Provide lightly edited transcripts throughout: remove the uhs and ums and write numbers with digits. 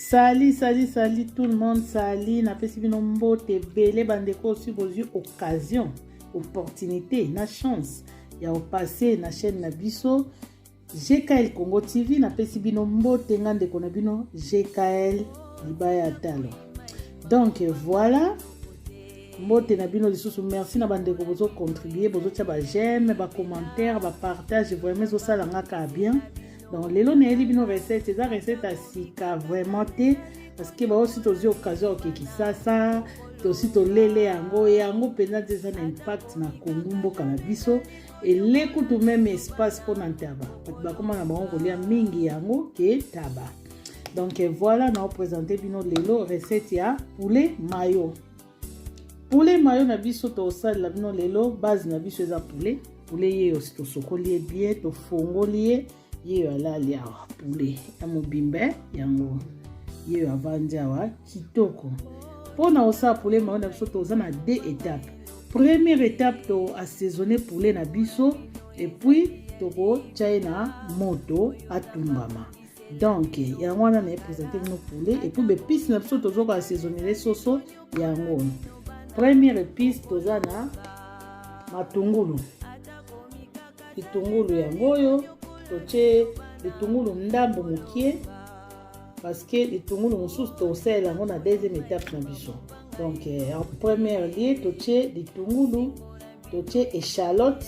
Salut tout le monde, salut, na pesi bino mbote bele bandeko aussi bozu occasion, opportunité, na chance ya opasser na chaîne na biso GKL Congo TV na pesi bino mbote ngandeko na bino GKL Libaya Talo. Donc voilà, mbote na bino lisusu, merci na bandeko bozo contribuer, bozo tia ba j'aime, ba commentaire, ba partage, vraiment zo sala ngaka bien. Donc lelo na eli bino recette, eza recette asika vraiment te parce que ba aussi tozi occasion okeki sasa, to aussi to lele yango penza déjà un impact na Congo mboka na biso et lekutu même espace pour nantaba. Ba koma na bango kolia mingi yango ke taba. Donc voilà, na présenter bino lelo recette ya poulet mayo. Poulet mayo na biso to sala la bino lelo, base na biso eza poulet ye aussi to sokoli bien, to fongoli ye alali awa poulet ya mobimbe yango ye avandi awa kitoko. Pona osa poulet mayo na biso toza na deux étapes. Première étape to assaisonner poulet na biso et puis toko tchaye na moto atumbama. Donc yango wana na présenter no poulet et puis be piste na biso tozo ko assaisonner les soso yango. Première épice toza na matungulu. Kitungulu yango yo toche litungulu ndambo mukie parce que litungulu mususu tosala yango na deuxième étape na biso. Donc en première lieu toche litungulu, toche échalote,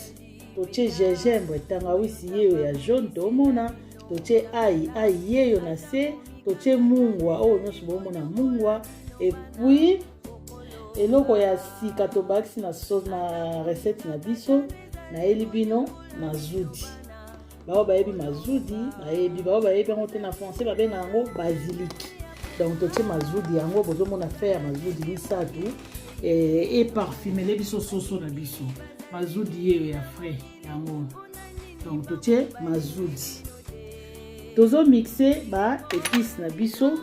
toche gingembre, tangawisi yeyo ya jaune tomona, toche ail yeyo na se, toche mungwa o nyonso bomona mungwa et puis eloko ya sika to bakisi na sauce na recette na biso na elibino mazudi. Bao bayebi mazudi, bayebi yango te na français babenga yango basilic. Donc totie mazudi yango bozomona faire mazudi misatu et parfumer les biso soso na biso. Mazudi yeyo ya frais yango. Donc totie mazudi. Tozo mixer ba épices na biso.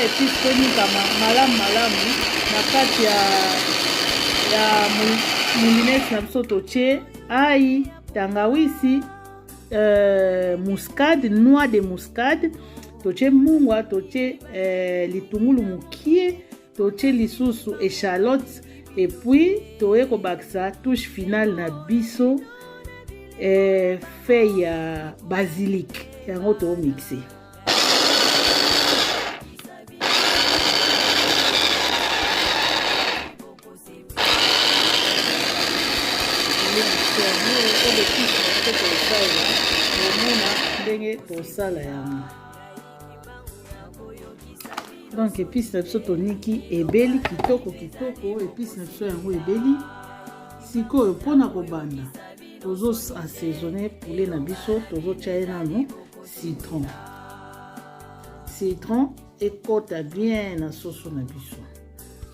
Épices koni kama malamu na kati ya moulinette na biso toche ail, tangawisi, muscade, noix de muscade, toche mungwa, toche litungulu mukie, toche lisusu échalote et puis toye ko baksa touche finale na biso feuille ya basilic yango to mixer. Donc épice na biso toniki ebeli kitoko épice na biso yango ebeli sikoyo pona kobanda tozo assaisonner poulet na biso tozo tchaye nano citron ekota bien na soso na biso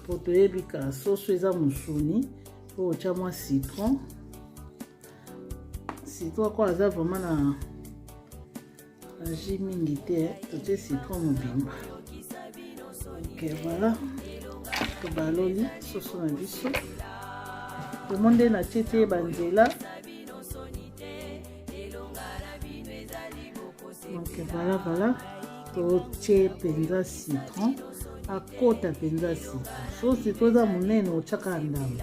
po toyebika soso eza musuni po tcha mwa citron kwa aza vraiment na jus mingi te totie citron mobimba. Ok voilà, tobaloli soso na biso tomonde na tie banzela. Donc voilà totie penza citron akota penza citron. So citron eza monene ochaka ndambo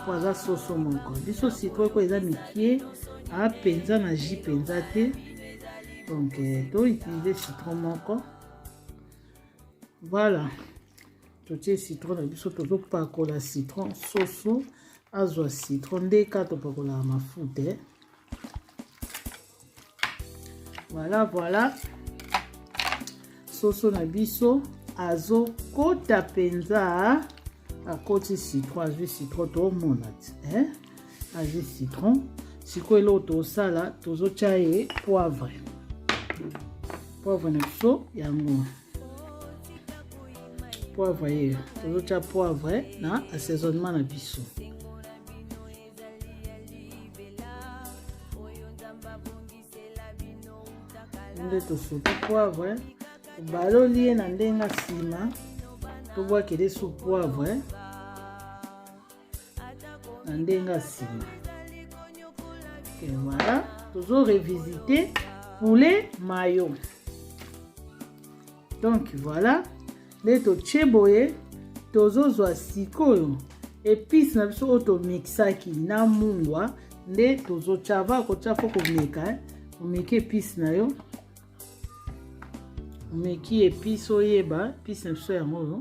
po aza soso moko. Biso citron ko eza mikie a penza na jus penza te. Donc to utiliser citron moko. Voilà, totie citron na biso tozo pakola citron soso azwa citron ndeka to pakola mafuta. Voilà soso na biso azo kota penza akoti citron, azwi citron to monat azwi citron. Sikoyo elo tosala tozo tchaye poivre na biso yango. Poivre ye tozo tcha poivre na assaisonnement na biso. Nde tosoto poivre baloli ye na ndenga sima to vois que des sous poivre ndenga sima. Et voilà, toujours revisiter poulet mayo. Donc voilà, les to cheboye tozo zwa sikoyo épice na biso oto mixaki na mungwa nde tozo chava ko chafo ko meka omeki épice na yo omeki épice oyeba épice na biso yango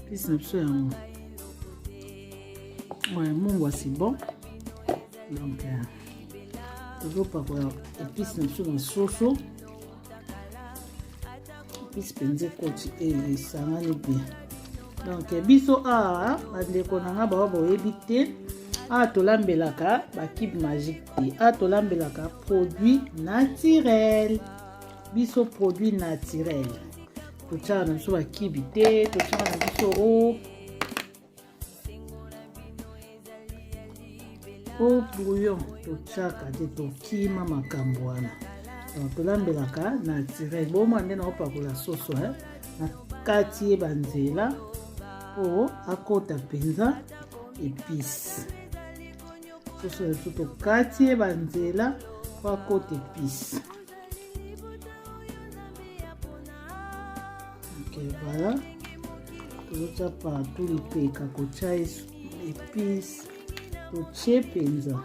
épice na biso yango ouais mungwa c'est bon. Donc tozo pakola épice na biso na soso épice penze koti esangani bien. Donc biso bandeko na nga bawa boyebi te tolambelaka bakib magique te tolambelaka produit naturel. Biso produit naturel totiaka na biso bakibi te totiaka na biso bouillon totiaka te tokima makambo wana. Donc tolambelaka naturel boma nde na opakola soso na kati ye banzela po akota mpenza épice. Soso ya biso tokati ye banzela po akota épice. Ok voilà, tozotia partout lipeka kotia épice totie mpenza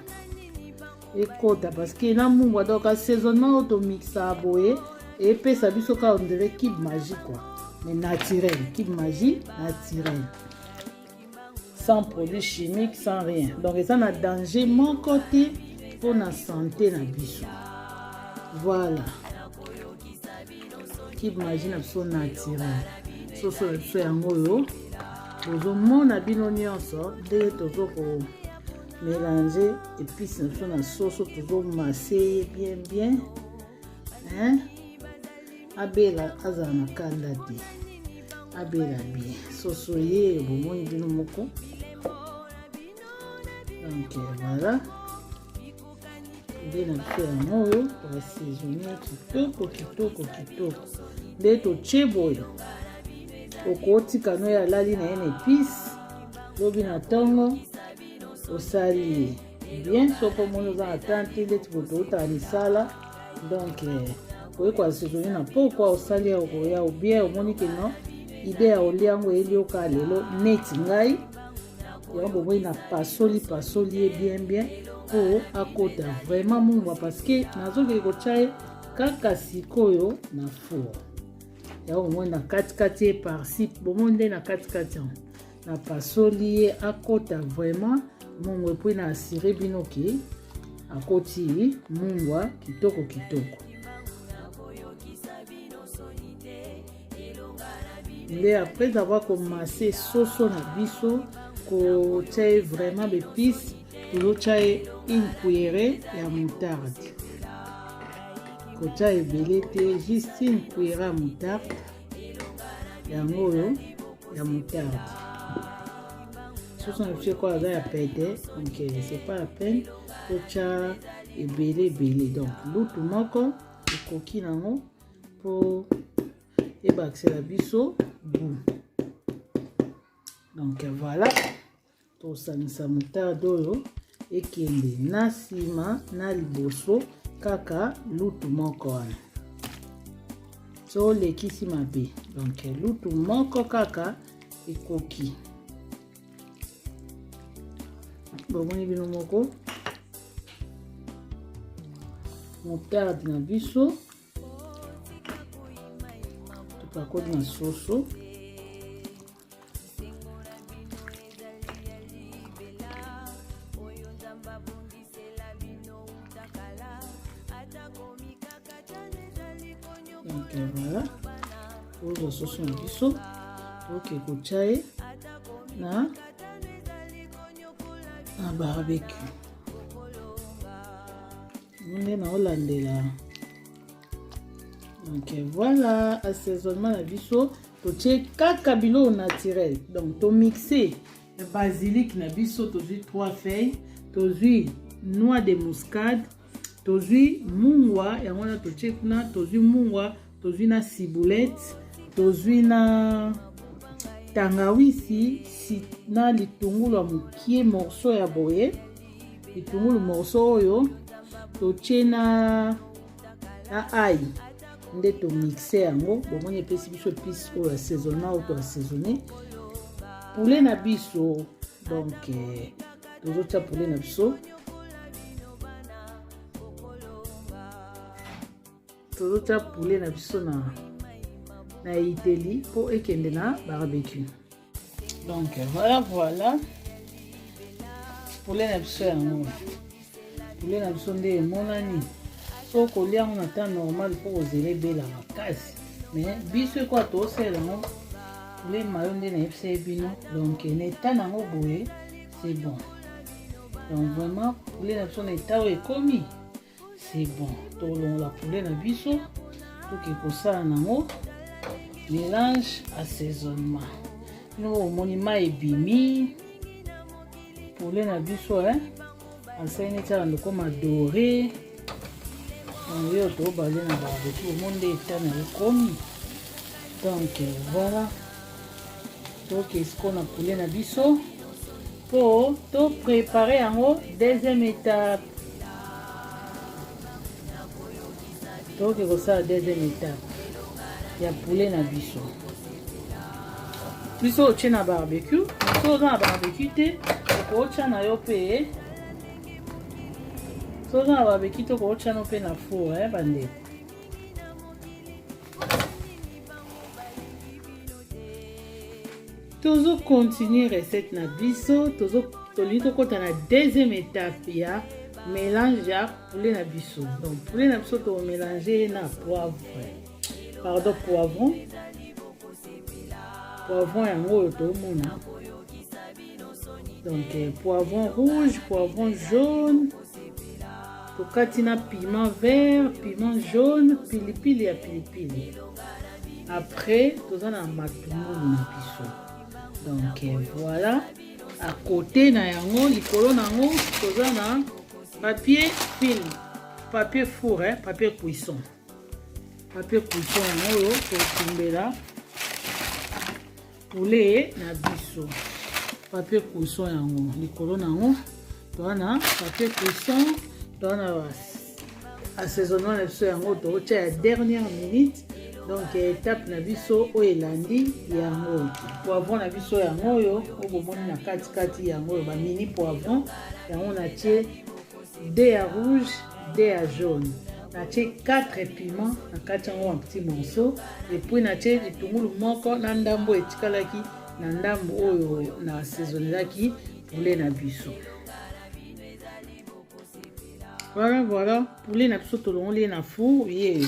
ekota parce que na mungwa donc assaisonnement otomixa boye epesa biso ka on dirait kib magie quoi, mais naturel, kib magie naturel, sans produits chimiques, sans rien. Donc ça na danger mon côté pour na santé na biso. Voilà, kib magie na biso naturel. Soso na biso yango yo tozomona bino nyonso nde tozoko mélanger épices na na sauce toujours masser bien abela azala na kanda te abela bien sauce ye bomoni bino moko. Donc voilà nde na biso yango oyo toassaisonner kitoko nde totie boye okotika no ya lali na ye na épice lobi na ntongo osali bien sopo moni oza na tante ndeti botouta misala. Donc koyekwa assaisonner na pokwa osali ya okoya obien omoni ke no ide ya olia yango elioka lelo neti ngai yango bomoi na pasoli ye bien po akota vraiment mungwa parce que nazokeke kotia ye kaka sikoyo na four yango bomoi na katikati ye parsi bomoi nde na katikati yango na pasoli ye akota vraiment mungwa epui na asire bino ke akoti mungwa kitoko. Mais après avoir commencé soso na biso kotia vraiment bépice tozotia une cuillerée ya moutarde kotia ebele te juste une cuillerée ya moutarde yango oyo ya moutarde. Soso na biso ekola aza ya pete donc c'est pas la peine totia ebele. Donc lutu moko ekoki nango po ebakisela biso goût. Donc voilà tosangisa moutarde oyo ekende na nsima na liboso kaka lutu moko wana so olekisi mabe. Donc lutu moko kaka ekoki bomoni bino moko moutarde na biso topakoli na soso donc voilà ozo soso na biso toke kotia ye na barbecue nde na olandela. Donc voilà assaisonnement na biso totie kaka biloko naturel. Donc to mixer basilic na biso tozwi 3 feuilles tozwi noix de muscade tozwi mungwa yango na totie kuna tozwi mungwa tozwi na ciboulette tozwi na tangawisi na litungulu ya mokie morceau ya boye litungulu morceau oyo totie na ai nde tomixe yango bomoni epesi biso épice oyo assaisonna oyo toassaisonne poulet na biso donc tozotia poulet na biso tozotia poulet na biso na iteli po ekende na barbecue. Donc voilà poulet na biso yango poulet na biso nde emonani so kolia yango na temps normal po kozela ebela makasi mais biso ekoa tosala yango poulet mayo nde nayebisa ye bino donc na eta nango boye c'est bon. Donc vraiment poulet na biso na eta oyo ekomi c'est bon. Tolongola poulet na biso toke kosala nango mélange assaisonnement. Nous omoni mai ebimi poulet na biso asali neti alanda koma doré donc yo tobale na barbecue omoni nde eta na ekomi. Donc voilà toke siko na poulet na biso po topréparer yango deuxième étape. toke kosala deuxième étape ya poulet na biso otie na barbecue so oza na barbecue te okotya na yo mpe so oza na barbecue te okotya no mpe na four bandeko. Tozo continue recette na biso tolingi tokota na deuxième étape ya mélange ya poulet na biso. Donc poulet na biso to mélanger na poivron yango oyo tomona. Donc poivron rouge, poivron jaune, tokati na piment vert, piment jaune, pilipili ya pilipili. Après toza na matungulu na biso. Donc voilà, à côté na yango likolo nango toza na papier film, papier four, papier cuisson. Papier cuisson yango totumbela poulet na biso. Papier cuisson yango likolo nango toza na papier cuisson, toza na assaisonnement na biso yango totia ya dernière minute. Donc étape na biso oyo elandi yango poivron na biso yango oyo obomoni na kati yango ba mini poivron yango natie deux ya rouge, deux ya jaune, natie 4 piments na kati yango un petit morceau et puis natie litungulu moko na ndambo etikalaki na ndambo oyo na assaisonnelaki poulet na biso. Voilà poulet na biso tolongoli na four yeyo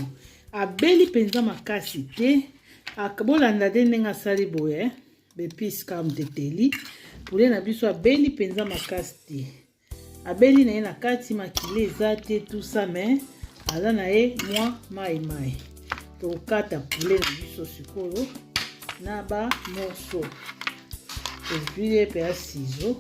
abeli penza makasi te akabolanda te ndenge asali boye bepisi kam teteli poulet na biso abeli penza makasi te abeli na ye na kati makila eza te tout ça mais aza na ye mwa mai tokata poulet na biso sikoyo na ba morceau tozwi ye mpe ya ciseau.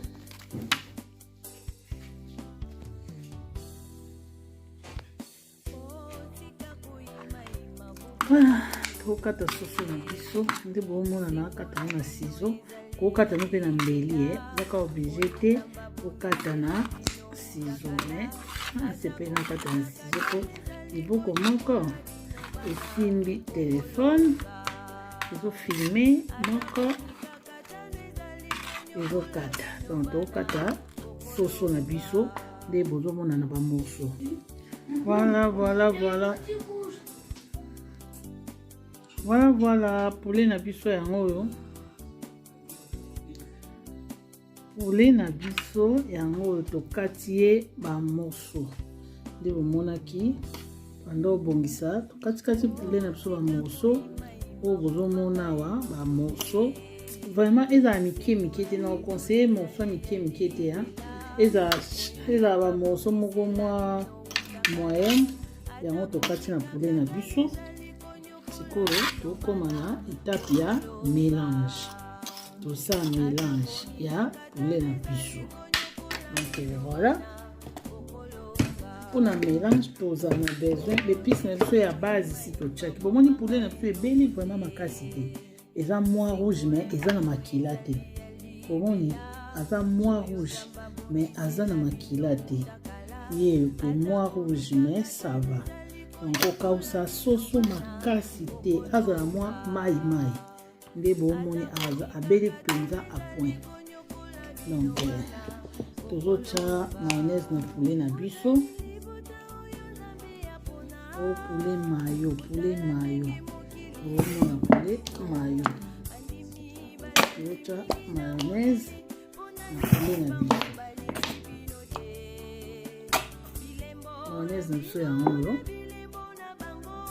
Voilà, tokata soso na biso nde bomona na kata na ciseau kokata no pe na mbeli zaka obligé te kokata na ciseau mais asepe na kata na ciseau po liboko moko esimbi telefone ezofilme moko ezokata. Donc tokata soso na biso nde bozomona na bamorceau. Voilà poulet na biso yango oyo poulet na biso yango oyo tokati ye bamorceau nde bomonaki banda obongisa tokatikati poulet na biso bamorceau oyo bozomona awa bamorceau vraiment ezala mike te na okonseye morceau mike te ezala bamorceau moko mwa moyen yango tokati na poulet na biso. Sikoyo tokoma na étape ya mélange tosala mélange ya poulet na biso. Donc voilà pour un mélange toza na besoin l'épice na biso ya base ici tochaki bomoni poulet na biso ebeli vraiment makasi te eza moins rouge mais eza na makila te bomoni aza moins rouge mais aza na makila te ye pe moins rouge mais ça va donc okausa soso makasi te azala mwa mai nde bomoni aza abeli mpenza a point donc tozotya mayonnaise na poulet na biso poulet mayo omona poulet mayo tozotya mayonnaise na poulet na biso mayonnaise na biso yango oyo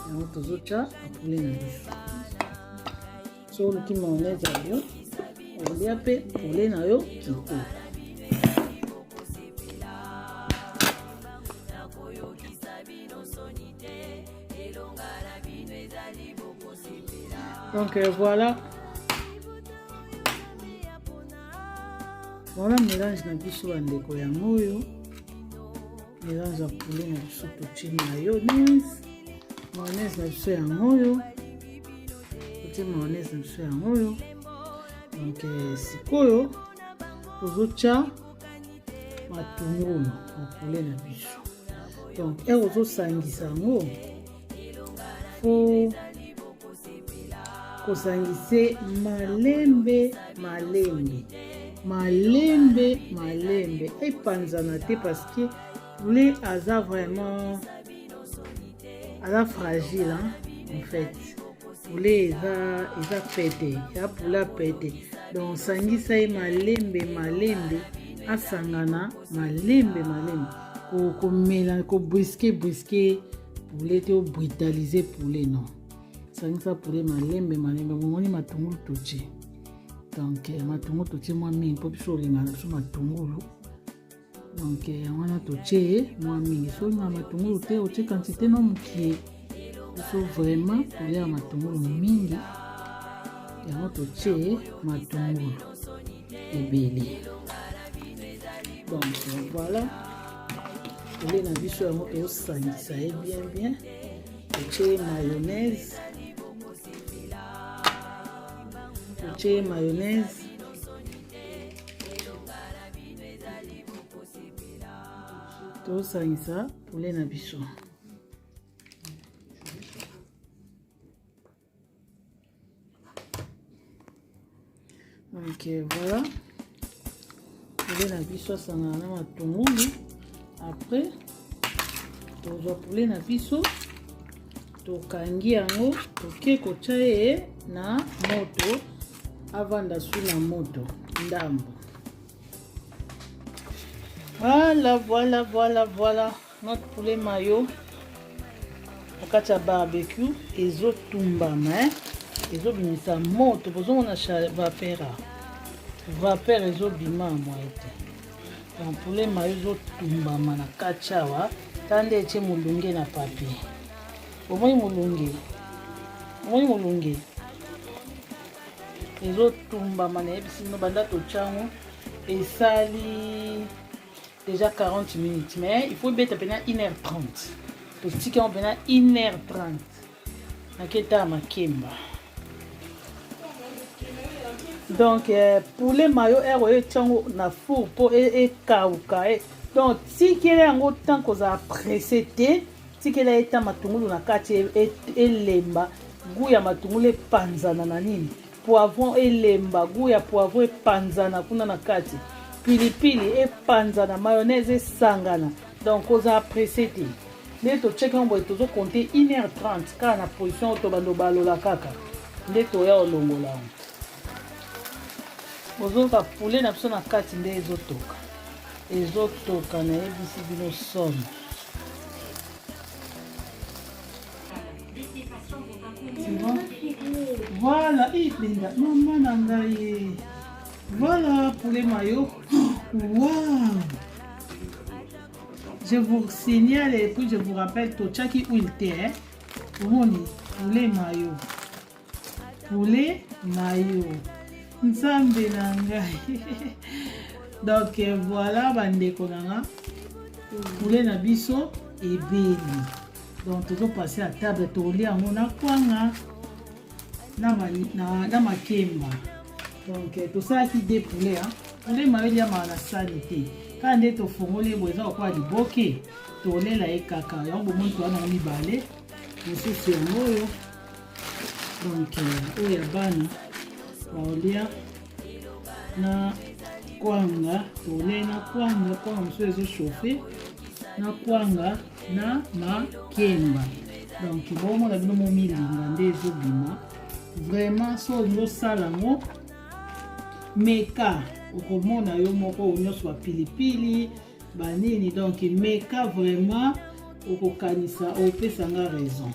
yango tozotya na poulet na biso so oluki mayonnaise yango olia mpe poulet na yo kitoko donc voilà mélange na biso bandeko yango oyo mélange ya poulet na biso totie mayonnaise na biso yango oyo totie mayonnaise na biso yango oyo donc sikoyo tozotya matungulu na poulet na biso donc ozosangisa yango po kosangise malembe epanzana te parce que poulet aza vraiment aza fragile hein? En fait poulet eza pete ya poulet apete donc sangisa ye malembe asangana malembe komela kobriske poulet te obrutaliser poulet non sangisa poulet malembe bomoni matungulu totie donc matungulu totie mwa mingi mpo biso olingana biso matungulu donc yango wana totie mwa mingi so olinga matungulu te otie quantité no mokie biso vraiment poulet ya matungulu mingi yango totie matungulu ebele donc voilà poulet na biso yango eosangisa ye bien totie mayonnaise tosangisa poulet na biso donc voilà poulet na biso asangana na matungulu après tozwa poulet na biso tokangi yango toke kotya ye na moto avanda su na moto ndambo voilà notre poulet mayo okati ya barbecue ezotumbama ezobimisa moto bozomona vapeur ezobima mwa ete donc poulet mayo ezotumbama na kati awa tande etie molunge na papier omoni molunge ezotumbama na yebisi no banda tochango esali déjà 40 minutes mais il faut beta pena 1h30 totika on pena 1h30 naketa makemba donc poulet mayo oyo etiango na four po ekauka donc tikele yango tant kozala pressé te tikela eta matungulu na kati elemba goût ya matungulu epanzana na nini poivron elemba goût ya poivron epanzana kuna na kati pilipili epanzana mayonnaise esangana donc ozala pressé te nde tocheki yango boye tozokonte 1h30 kaka na position oyo tobando balola kaka nde toya olongola yango bozoka poulet na biso na kati nde ezotoka nayebisi bino somo voilà Linda maman na ngai voilà poulet mayo wow je vous signale et puis je vous rappelle tochaki huile te omoni poulet mayo nzambe na ngai donc voilà bandeko nanga poulet na biso ebeli. Donc tozo passer à table tolia yango na kwanga na makemba. Donc tosalaki de poulet poulet mayo eliamaka na sani te kaka nde tofongoli boye eza kokola liboke tolela ye kaka yango bomoni toza nango mibale mosusu yango oyo. Donc oyo ya bana baolia na kwanga tole na kwanga mosusu ezochauffe na kwanga na makemba. Donc bomona bino momilinga nde ezobima vraiment. So ozosala yango meka okomona yo moko nyonso bapilipili banini. Donc meka vraiment okokanisa opesanga raison.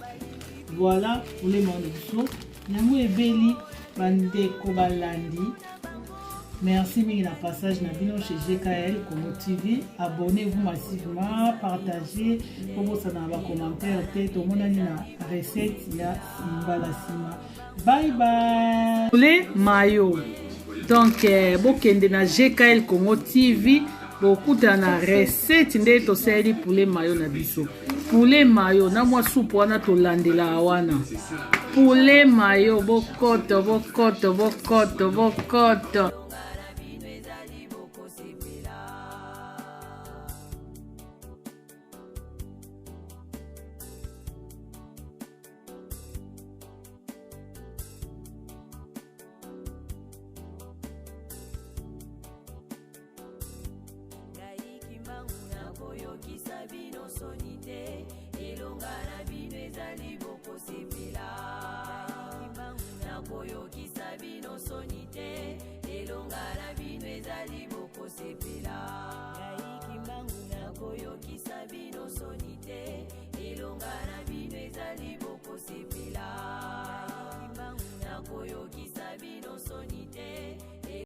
Voilà pour les mondo yango ebeli bandeko balandi. Merci mingi na passage na bino chez GKL Congo TV. Abonnez-vous massivement, partagez, komosana ba commentaire te tomonani na recette ya mbala sima. Bye bye. Les mayo. Donc bokende na GKL Congo TV bokuta na recette nde tosali poulet mayo na biso. Poulet mayo na mwa soupe wana tolandela wana. Poulet mayo bokoto. Sepela,